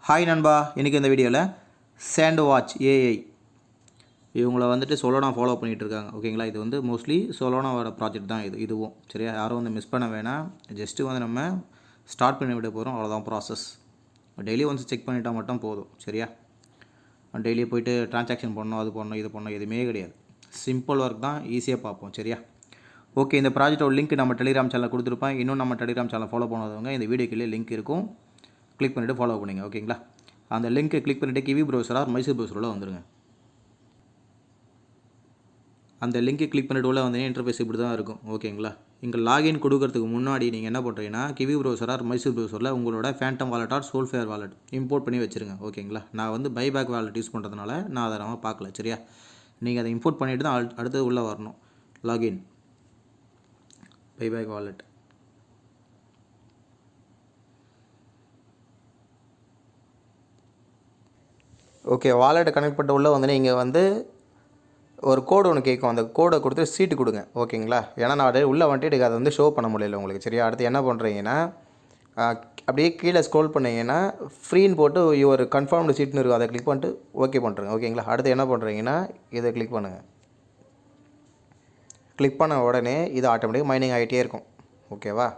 Hi நண்பா, இன்றைக்கி இந்த வீடியோவில் சேண்ட் வாட்ச் ஏஐ இவங்கள வந்துட்டு சொலோனா ஃபாலோ பண்ணிகிட்டு இருக்காங்க. ஓகேங்களா, இது வந்து மோஸ்ட்லி சொலோனாவோட ப்ராஜெக்ட் தான் இதுவும் சரியா. யாரும் வந்து மிஸ் பண்ண வேணாம். ஜஸ்ட்டு வந்து நம்ம ஸ்டார்ட் பண்ணி விட போகிறோம், அவ்வளோதான் ப்ராசஸ். டெய்லி ஒன்ஸ் செக் பண்ணிட்டால் மட்டும் போதும் சரியா. டெய்லி போய்ட்டு ட்ரான்சாக்ஷன் பண்ணணும், அது பண்ணணும், இது பண்ணணும், எதுவுமே கிடையாது. சிம்பிள் ஒர்க் தான், ஈஸியாக பார்ப்போம் சரியா. ஓகே, இந்த ப்ராஜெக்டோட லிங்க் நம்ம டெலிகிராம் சேனலில் கொடுத்துருப்பேன். இன்னும் நம்ம டெலிகிராம் சேனல் ஃபாலோ பண்ணாதவங்க இந்த வீடியோக்குள்ளே லிங்க் இருக்கும், கிளிக் பண்ணிவிட்டு ஃபாலோ பண்ணிங்க. ஓகேங்களா, அந்த லிங்க்கை கிளிக் பண்ணிவிட்டு கிவி ப்ரௌசராக மைசூர் ப்ரௌசரில் வந்துடுங்க. அந்த லிங்க்கை கிளிக் பண்ணிவிட்டு உள்ள வந்தீங்கன்னா இன்டர்ஃபேஸ் இப்படி தான் இருக்கும். ஓகேங்களா, இங்கே லாகின் கொடுக்கறதுக்கு முன்னாடி நீங்கள் என்ன பண்ணுறீங்கன்னா கிவி ப்ரௌசராக மைசூர் ப்ரௌசரில் உங்களோட Phantom wallet or Solflare wallet import பண்ணி வச்சுருங்க. ஓகேங்களா, நான் வந்து பைபேக் வாலெட் யூஸ் பண்ணுறதுனால நான் அதை நம்ம பார்க்கல சரியா. நீங்கள் அதை இம்போர்ட் பண்ணிவிட்டு தான் அடுத்தது உள்ளே வரணும். Login buyback wallet. ஓகே, வாலெட்டை கனெக்ட் பண்ணிட்டு உள்ளே வந்து நீங்கள் வந்து ஒரு கோடு ஒன்று கேட்கும். அந்த கோடை கொடுத்து சீட்டு கொடுங்க. ஓகேங்களா, ஏன்னா நான் அப்படியே உள்ளே வந்துட்டு அதை வந்து ஷோ பண்ண முடியல உங்களுக்கு சரியா. அடுத்து என்ன பண்ணுறீங்கன்னா அப்படியே கீழே ஸ்க்ரோல் பண்ணிங்கன்னா ஃப்ரீன்னு போட்டு ஒரு கன்ஃபார்ம்டு சீட்னு இருக்கும், அதை கிளிக் பண்ணிட்டு ஓகே பண்ணுறேங்க. ஓகேங்களா, அடுத்து என்ன பண்ணுறீங்கன்னா இதை கிளிக் பண்ணுங்கள். கிளிக் பண்ண உடனே இது ஆட்டோமேட்டிக்காக மைனிங் ஆகிட்டே இருக்கும். ஓகேவா,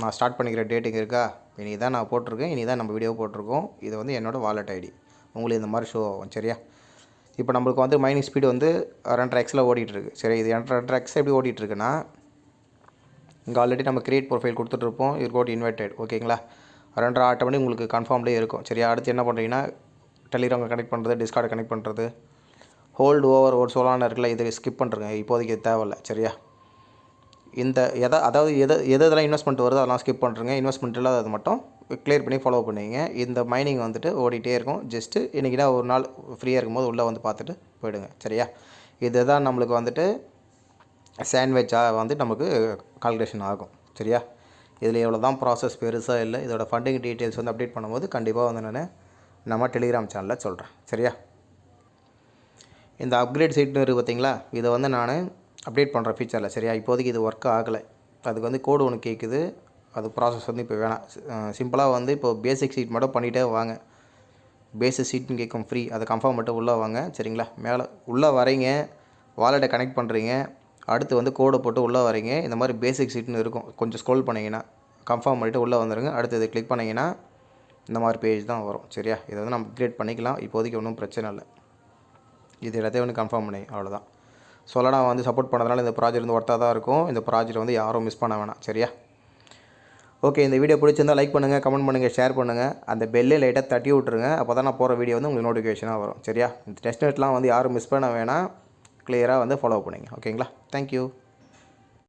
நான் ஸ்டார்ட் பண்ணிக்கிற டேட்டுங்க இருக்கா, இனி தான் நான் போட்டிருக்கேன், இனி தான் நம்ம வீடியோ போட்டிருக்கோம். இது வந்து என்னோடய வாலெட் ஐடி உங்களுக்கு இந்த மாதிரி ஷோ ஆகும் சரியா. இப்போ நம்மளுக்கு வந்து மைனிங் ஸ்பீடு வந்து 2x ஓடிட்டுருக்கு சரி. இது 2x எப்படி ஓடிட்டுருக்குன்னா இங்கே ஆல்ரெடி நம்ம கிரியேட் ப்ரொஃபைல் கொடுத்துட்ருப்போம். இது கோட் இன்வைட்டட். ஓகேங்களா, 2 ஆட்டோமேட்டிக் உங்களுக்கு கன்ஃபார்ம்லேயே இருக்கும் சரியா. அடுத்து என்ன பண்ணுறீங்கன்னா டெலிகிராம் கனெக்ட் பண்ணுறது, டிஸ்கார்டு கனெக்ட் பண்ணுறது, ஹோல்டு ஓவர் ஒரு சொலான இருக்குல்ல, இது ஸ்கிப் பண்ணுறேங்க, இப்போதைக்கு தேவையில்லை சரியா. இந்த அதாவது எதெல்லாம் இன்வெஸ்ட்மெண்ட் வருதோ அதெல்லாம் ஸ்கிப் பண்ணுறேங்க. இன்வெஸ்ட்மெண்ட் இல்லாத அது மட்டும் கிளியர் பண்ணி ஃபாலோ பண்ணிங்க. இந்த மைனிங் வந்துட்டு ஓடிட்டே இருக்கும். ஜஸ்ட்டு இன்றைக்கினா ஒரு நாள் ஃப்ரீயாக இருக்கும்போது உள்ளே வந்து பார்த்துட்டு போயிடுங்க சரியா. இதுதான் நம்மளுக்கு வந்துட்டு சாண்ட்விச்சாக வந்து நமக்கு கால்குலேஷன் ஆகும் சரியா. இதில் எவ்வளோ தான் ப்ராசஸ், பெருசாக இல்லை. இதோட ஃபண்டிங் டீட்டெயில்ஸ் வந்து அப்டேட் பண்ணும்போது கண்டிப்பாக வந்து நான் நம்ம டெலிகிராம் சேனலில் சொல்கிறேன் சரியா. இந்த அப்கிரேட் சைட்னு இருக்குது பார்த்தீங்களா, இதை வந்து நான் அப்டேட் பண்ணுற ஃபீச்சரில் சரியா. இப்போதைக்கு இது ஒர்க் ஆகலை. அதுக்கு வந்து கோடு ஒன்று கேட்குது, அது ப்ராசஸ் வந்து இப்போ வேணாம். சிம்பிளாக வந்து இப்போ பேசிக் சீட் மட்டும் பண்ணிகிட்டே வாங்க. பேசிக் சீட்னு கேட்கும் ஃப்ரீ, அதை கன்ஃபார்ம் மட்டும் உள்ளே வாங்க சரிங்களா. மேலே உள்ளே வரீங்க, வாலெட்டை கனெக்ட் பண்ணுறீங்க, அடுத்து வந்து கோடை போட்டு உள்ளே வரீங்க. இந்த மாதிரி பேசிக் சீட்னு இருக்கும், கொஞ்சம் ஸ்க்ரோல் பண்ணிங்கன்னா கன்ஃபார்ம் பண்ணிவிட்டு உள்ளே வந்துடுங்க. அடுத்து இதை கிளிக் பண்ணிங்கன்னா இந்த மாதிரி பேஜ் தான் வரும் சரியா. இதை வந்து நம்ம அப்கிரேட் பண்ணிக்கலாம், இப்போதைக்கு ஒன்றும் பிரச்சனை இல்லை. இது எல்லாத்தையும் வந்து கன்ஃபார்ம் பண்ணி அவ்வளோதான். சொலோனா வந்து சப்போர்ட் பண்ணதுனால இந்த ப்ராஜெக்ட் வந்து ஒர்த்தாக தான் இருக்கும். இந்த ப்ராஜெக்ட் வந்து யாரும் மிஸ் பண்ண வேணாம் சரியா. ஓகே, இந்த வீடியோ பிடிச்சிருந்தால் லைக் பண்ணுங்கள், கமெண்ட் பண்ணுங்கள், ஷேர் பண்ணுங்கள். அந்த பெல்லே லைட்டாக தட்டி விட்ருங்க, அப்போ தான் நான் போகிற வீடியோ வந்து உங்களுக்கு நோட்டிஃபிகேஷனாக வரும் சரியா. இந்த டெஸ்ட் நெட்லாம் வந்து யாரும் மிஸ் பண்ண வேணாம், கிளியராக வந்து ஃபாலோ பண்ணுங்க. ஓகேங்களா, தேங்க்யூ.